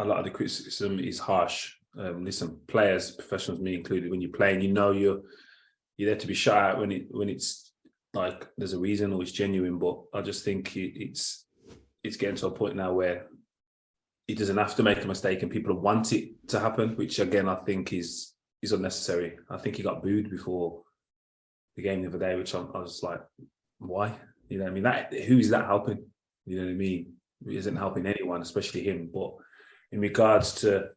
a lot of the criticism is harsh. Listen, players, professionals, me included, when you're playing, you're there to be shut out when it's like there's a reason or it's genuine. But I just think it's getting to a point now where he doesn't have to make a mistake and people want it to happen, which again I think is unnecessary. I think he got booed before the game the other day, which I was like, why? You know what I mean? That who is that helping? You know what I mean? It isn't helping anyone, especially him. But in regards to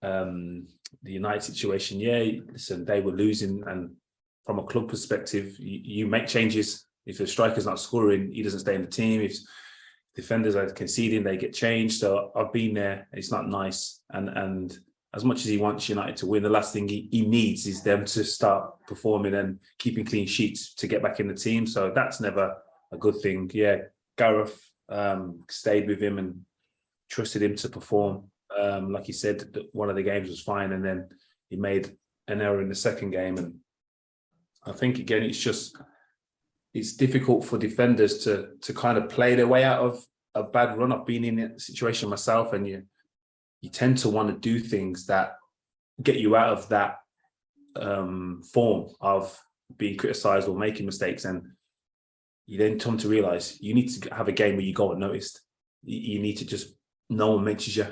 the United situation, yeah, listen, they were losing, and from a club perspective, you make changes. If a striker's not scoring, he doesn't stay in the team. If defenders are conceding, they get changed. So I've been there. It's not nice. And as much as he wants United to win, the last thing he needs is them to start performing and keeping clean sheets to get back in the team. So that's never a good thing. Yeah, Gareth stayed with him and trusted him to perform. Like he said, one of the games was fine, and then he made an error in the second game. And I think, again, it's difficult for defenders to kind of play their way out of a bad run. I've been in that situation myself, and you tend to want to do things that get you out of that form of being criticised or making mistakes. And you then come to realise you need to have a game where you go unnoticed. You need to just, no one mentions you.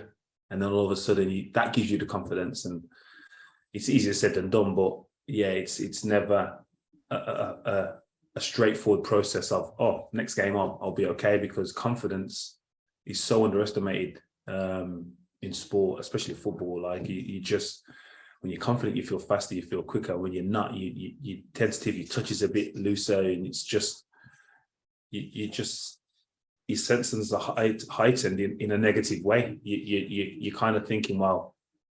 And then all of a sudden that gives you the confidence. And it's easier said than done, but yeah, it's never a straightforward process of, oh, next game I'll be okay, because confidence is so underestimated in sport, especially football. Like you just, when you're confident, you feel faster, you feel quicker. When you're not, you tentative, your touch is a bit looser, and it's just your senses are heightened in a negative way. You're kind of thinking, well,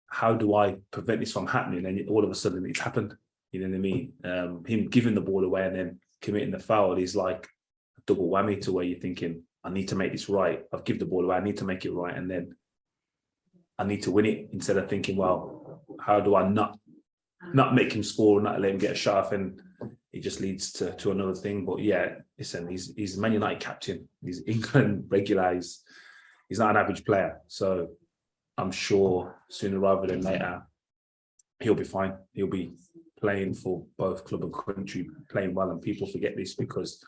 how do I prevent this from happening? And all of a sudden it's happened. You know what I mean? Him giving the ball away and then committing the foul is like a double whammy, to where you're thinking, I need to make this right. I've given the ball away, I need to make it right, and then I need to win it, instead of thinking, well, how do I not make him score, not let him get a shot off, and it just leads to another thing. But yeah, listen, he's Man United captain, he's England regular, he's not an average player. So I'm sure sooner rather than later he'll be fine. He'll be playing for both club and country, playing well, and people forget this because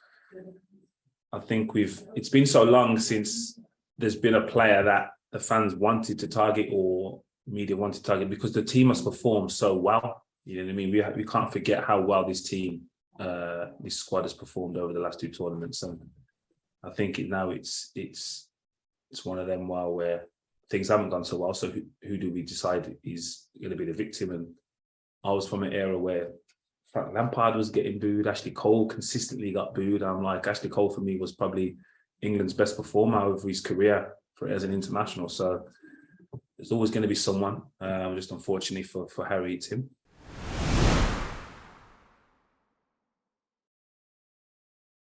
I think it's been so long since there's been a player that the fans wanted to target or media wanted to target, because the team has performed so well. You know what I mean? We can't forget how well this team, this squad has performed over the last two tournaments, and I think now it's one of them where things haven't gone so well. So who do we decide is going to be the victim? And I was from an era where Frank Lampard was getting booed, Ashley Cole consistently got booed. I'm like, Ashley Cole for me was probably England's best performer over his career as an international. So there's always going to be someone. Just unfortunately for Harry, it's him.